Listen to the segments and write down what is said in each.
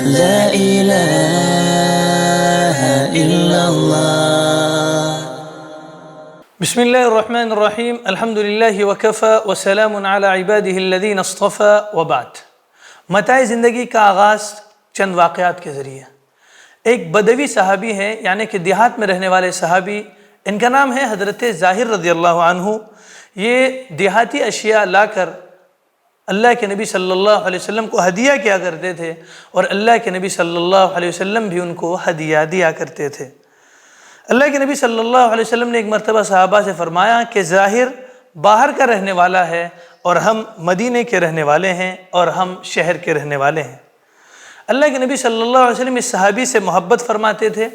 لا إله إلا الله. بسم الله الرحمن الرحیم. الحمد للہ وکفى وسلام علی عباده الذین اصطفى وبعد. متاع زندگی کا آغاز چند واقعات کے ذریعے. ایک بدوی صحابی ہیں، یعنی کہ دیہات میں رہنے والے صحابی، ان کا نام ہے حضرت ظاہر رضی اللہ عنہ. یہ دیہاتی اشیاء لا کر اللہ کے نبی صلی اللہ علیہ وسلم کو ہدیہ کیا کرتے تھے، اور اللہ کے نبی صلی اللہ علیہ وسلم بھی ان کو ہدیہ دیا کرتے تھے. اللہ کے نبی صلی اللہ علیہ وسلم نے ایک مرتبہ صحابہ سے فرمایا کہ ظاہر باہر کا رہنے والا ہے اور ہم مدینے کے رہنے والے ہیں اور ہم شہر کے رہنے والے ہیں. اللہ کے نبی صلی اللہ علیہ وسلم اس صحابی سے محبت فرماتے تھے.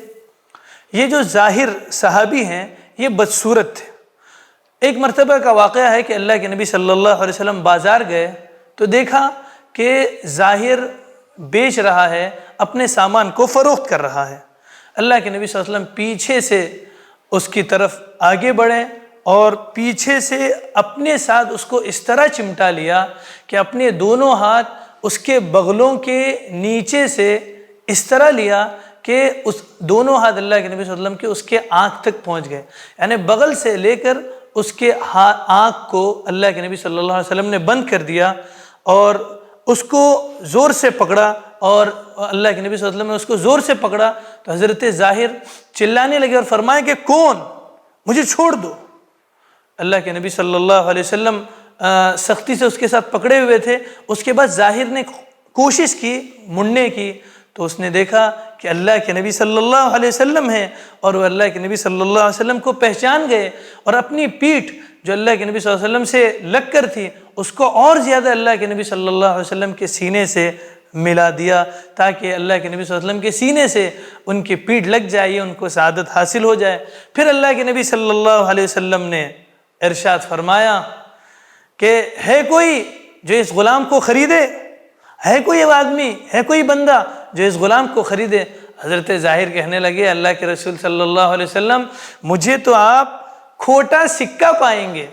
یہ جو ظاہر صحابی ہیں یہ بدصورت تھے. ایک مرتبہ کا واقعہ ہے کہ اللہ کے نبی صلی اللہ علیہ وسلم بازار گئے تو دیکھا کہ ظاہر بیچ رہا ہے، اپنے سامان کو فروخت کر رہا ہے. اللہ کے نبی صلی اللہ علیہ وسلم پیچھے سے اس کی طرف آگے بڑھے اور پیچھے سے اپنے ساتھ اس کو اس طرح چمٹا لیا کہ اپنے دونوں ہاتھ اس کے بغلوں کے نیچے سے اس طرح لیا کہ اس دونوں ہاتھ اللہ کے نبی صلی اللہ علیہ وسلم کے اس کے آنکھ تک پہنچ گئے. یعنی بغل سے لے کر اس کے آنکھ کو اللہ کے نبی صلی اللہ علیہ وسلم نے بند کر دیا اور اس کو زور سے پکڑا، اور اللہ کے نبی صلی اللہ علیہ وسلم نے اس کو زور سے پکڑا تو حضرت ظاہر چلانے لگے اور فرمائے کہ کون، مجھے چھوڑ دو. اللہ کے نبی صلی اللہ علیہ وسلم سختی سے اس کے ساتھ پکڑے ہوئے تھے. اس کے بعد ظاہر نے کوشش کی مڑنے کی تو اس نے دیکھا کہ اللہ کے نبی صلی اللہ علیہ وسلم ہیں، اور وہ اللہ کے نبی صلی اللہ علیہ وسلم کو پہچان گئے اور اپنی پیٹھ جو اللہ کے نبی صلی اللہ علیہ وسلم سے لگ کر تھی اس کو اور زیادہ اللہ کے نبی صلی اللہ علیہ وسلم کے سینے سے ملا دیا تاکہ اللہ کے نبی صلی اللہ علیہ وسلم کے سینے سے ان کی پیٹھ لگ جائے، ان کو سعادت حاصل ہو جائے. پھر اللہ کے نبی صلی اللہ علیہ وسلم نے ارشاد فرمایا کہ ہے کوئی جو اس غلام کو خریدے، ہے کوئی آدمی، ہے کوئی بندہ جو اس غلام کو خریدے. حضرت ظاہر کہنے لگے اللہ کے رسول صلی اللہ علیہ وسلم مجھے تو آپ کھوٹا سکہ پائیں گے.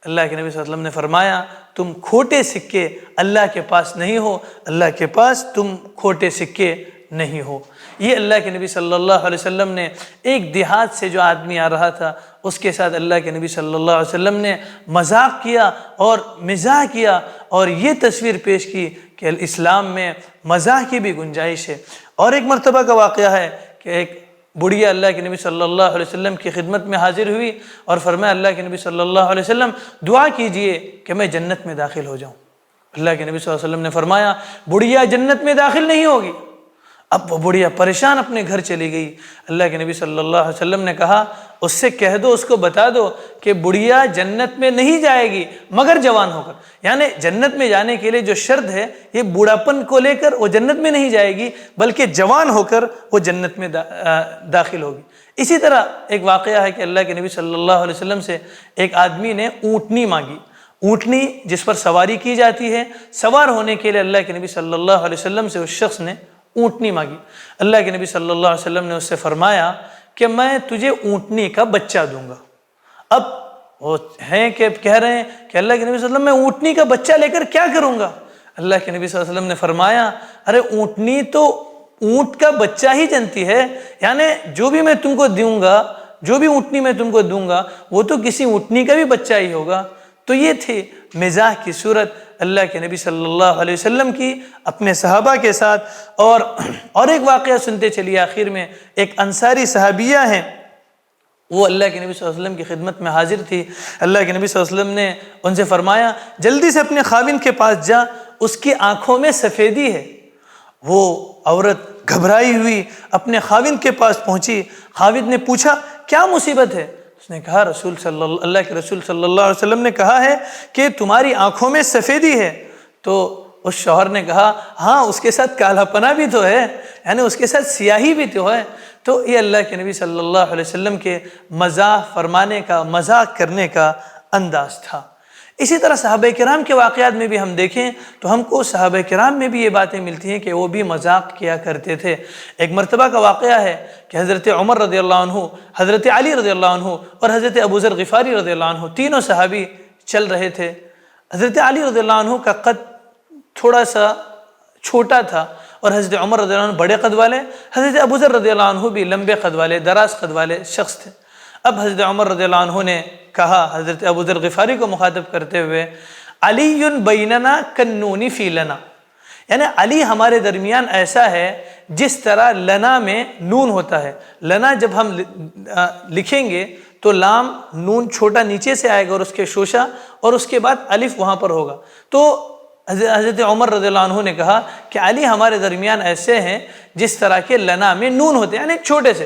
اللہ کے نبی صلی اللہ علیہ وسلم نے فرمایا تم کھوٹے سکے اللہ کے پاس نہیں ہو، اللہ کے پاس تم کھوٹے سکے نہیں ہو. یہ اللہ کے نبی صلی اللہ علیہ وسلم نے ایک دیہات سے جو آدمی آ رہا تھا اس کے ساتھ اللہ کے نبی صلی اللہ علیہ وسلم نے مذاق کیا اور مزاح کیا اور یہ تصویر پیش کی کہ اسلام میں مزاح کی بھی گنجائش ہے. اور ایک مرتبہ کا واقعہ ہے کہ ایک بڑھیا اللہ کے نبی صلی اللہ علیہ وسلم کی خدمت میں حاضر ہوئی اور فرمایا اللہ کے نبی صلی اللہ علیہ وسلم دعا کیجئے کہ میں جنت میں داخل ہو جاؤں. اللہ کے نبی صلی اللہ علیہ وسلم نے فرمایا بڑھیا جنت میں داخل نہیں ہوگی. اب وہ بڑھیا پریشان اپنے گھر چلی گئی. اللہ کے نبی صلی اللہ علیہ وسلم نے کہا اس سے کہہ دو، اس کو بتا دو کہ بڑھیا جنت میں نہیں جائے گی مگر جوان ہو کر. یعنی جنت میں جانے کے لیے جو شرط ہے یہ بوڑھاپن کو لے کر وہ جنت میں نہیں جائے گی بلکہ جوان ہو کر وہ جنت میں داخل ہوگی. اسی طرح ایک واقعہ ہے کہ اللہ کے نبی صلی اللہ علیہ وسلم سے ایک آدمی نے اونٹنی مانگی. اونٹنی جس پر سواری کی جاتی ہے، سوار ہونے کے لیے اللہ کے نبی صلی اللہ علیہ وسلم سے اس شخص نے اونٹنی مانگی. اللہ کے نبی صلی اللہ علیہ وسلم نے اس سے فرمایا کہ میں تجھے اونٹنی کا بچہ دوں گا. اب وہ ہیں کہ کہہ رہے ہیں کہ اللہ کے نبی صلی اللہ علیہ وسلم میں اونٹنی کا بچہ لے کر کیا کروں گا؟ اللہ کے نبی صلی اللہ علیہ وسلم نے فرمایا ارے اونٹنی تو اونٹ کا بچہ ہی جنتی ہے، یعنی جو بھی میں تم کو دوں گا، جو بھی اونٹنی میں تم کو دوں گا وہ تو کسی اونٹنی کا بھی بچہ ہی ہوگا. تو یہ تھی مزاح کی صورت اللہ کے نبی صلی اللہ علیہ وسلم کی اپنے صحابہ کے ساتھ. اور ایک واقعہ سنتے چلیے آخر میں. ایک انصاری صحابیہ ہیں، وہ اللہ کے نبی صلی اللہ علیہ وسلم کی خدمت میں حاضر تھی. اللہ کے نبی صلی اللہ علیہ وسلم نے ان سے فرمایا جلدی سے اپنے خاوند کے پاس جا، اس کی آنکھوں میں سفیدی ہے. وہ عورت گھبرائی ہوئی اپنے خاوند کے پاس پہنچی. خاوند نے پوچھا کیا مصیبت ہے؟ اس نے کہا اللہ کے رسول صلی اللہ علیہ وسلم نے کہا ہے کہ تمہاری آنکھوں میں سفیدی ہے. تو اس شوہر نے کہا ہاں اس کے ساتھ کالا پنا بھی تو ہے، یعنی اس کے ساتھ سیاہی بھی تو ہے. تو یہ اللہ کے نبی صلی اللہ علیہ وسلم کے مزاح فرمانے کا، مذاق کرنے کا انداز تھا. اسی طرح صحابہ کرام کے واقعات میں بھی ہم دیکھیں تو ہم کو صحابہ کرام میں بھی یہ باتیں ملتی ہیں کہ وہ بھی مذاق کیا کرتے تھے. ایک مرتبہ کا واقعہ ہے کہ حضرت عمر رضی اللہ عنہ، حضرت علی رضی اللہ عنہ اور حضرت ابو ذر غفاری رضی اللہ عنہ تینوں صحابی چل رہے تھے. حضرت علی رضی اللہ عنہ کا قد تھوڑا سا چھوٹا تھا اور حضرت عمر رضی اللہ عنہ بڑے قد والے، حضرت ابو ذر رضی اللہ عنہ بھی لمبے قد والے، دراز قد والے شخص تھے۔ اب حضرت عمر رضی اللہ عنہ نے کہا حضرت ابو ذر غفاری کو مخاطب کرتے ہوئے، علی بیننا کالنون فی لنا، یعنی علی ہمارے درمیان ایسا ہے جس طرح لنا میں نون ہوتا ہے۔ لنا جب ہم لکھیں گے تو لام نون چھوٹا نیچے سے آئے گا اور اس کے شوشہ، اور اس کے بعد الف وہاں پر ہوگا۔ تو حضرت عمر رضی اللہ عنہ نے کہا کہ علی ہمارے درمیان ایسے ہیں جس طرح کے لنا میں نون ہوتے ہیں، یعنی چھوٹے سے۔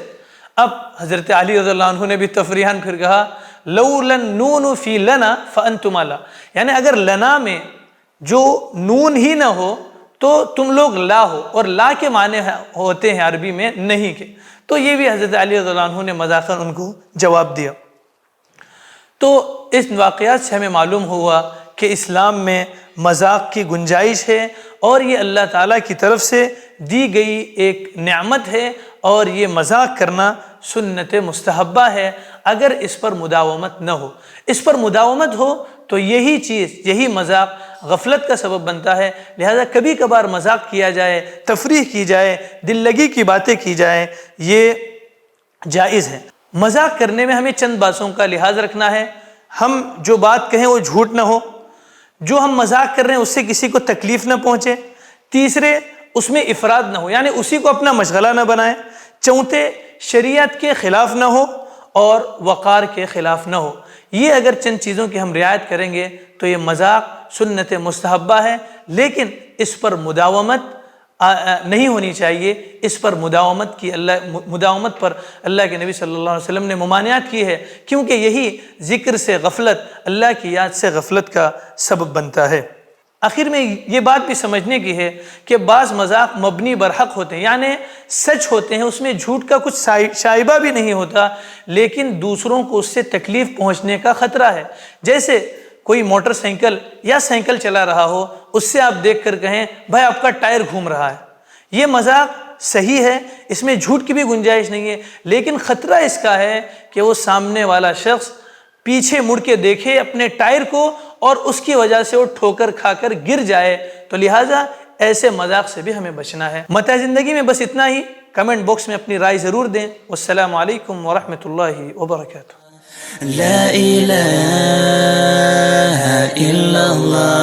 اب حضرت علی رضی اللہ عنہ نے بھی تفریحاً پھر کہا، لولا النون فی لنا فانتم لا، یعنی اگر لنا میں جو نون ہی نہ ہو تو تم لوگ لا ہو، اور لا کے معنی ہوتے ہیں عربی میں نہیں کے۔ تو یہ بھی حضرت علی رضی اللہ عنہ نے مذاقاً ان کو جواب دیا۔ تو اس واقعات سے ہمیں معلوم ہوا کہ اسلام میں مذاق کی گنجائش ہے، اور یہ اللہ تعالیٰ کی طرف سے دی گئی ایک نعمت ہے، اور یہ مذاق کرنا سنت مستحبہ ہے اگر اس پر مداومت نہ ہو۔ اس پر مداومت ہو تو یہی چیز، یہی مذاق غفلت کا سبب بنتا ہے، لہذا کبھی کبھار مذاق کیا جائے، تفریح کی جائے، دل لگی کی باتیں کی جائیں، یہ جائز ہے۔ مذاق کرنے میں ہمیں چند باتوں کا لحاظ رکھنا ہے۔ ہم جو بات کہیں وہ جھوٹ نہ ہو، جو ہم مذاق کر رہے ہیں اس سے کسی کو تکلیف نہ پہنچے، تیسرے اس میں افراد نہ ہو، یعنی اسی کو اپنا مشغلہ نہ بنائیں، چوتھے شریعت کے خلاف نہ ہو اور وقار کے خلاف نہ ہو۔ یہ اگر چند چیزوں کی ہم رعایت کریں گے تو یہ مذاق سنت مستحبہ ہے، لیکن اس پر مداومت نہیں ہونی چاہیے۔ اس پر مداومت پر اللہ کے نبی صلی اللہ علیہ وسلم نے ممانعت کی ہے، کیونکہ یہی ذکر سے غفلت، اللہ کی یاد سے غفلت کا سبب بنتا ہے۔ آخر میں یہ بات بھی سمجھنے کی ہے کہ بعض مذاق مبنی برحق ہوتے ہیں، یعنی سچ ہوتے ہیں، اس میں جھوٹ کا کچھ شائبہ بھی نہیں ہوتا، لیکن دوسروں کو اس سے تکلیف پہنچنے کا خطرہ ہے۔ جیسے کوئی موٹر سائیکل یا سائیکل چلا رہا ہو، اس سے آپ دیکھ کر کہیں بھائی آپ کا ٹائر گھوم رہا ہے، یہ مذاق صحیح ہے، اس میں جھوٹ کی بھی گنجائش نہیں ہے، لیکن خطرہ اس کا ہے کہ وہ سامنے والا شخص پیچھے مڑ کے دیکھے اپنے ٹائر کو اور اس کی وجہ سے وہ ٹھوکر کھا کر گر جائے، تو لہٰذا ایسے مذاق سے بھی ہمیں بچنا ہے۔ متاع زندگی میں بس اتنا ہی، کمنٹ باکس میں اپنی رائے ضرور دیں۔ والسلام علیکم ورحمۃ اللہ وبرکاتہ۔ لا إله إلا الله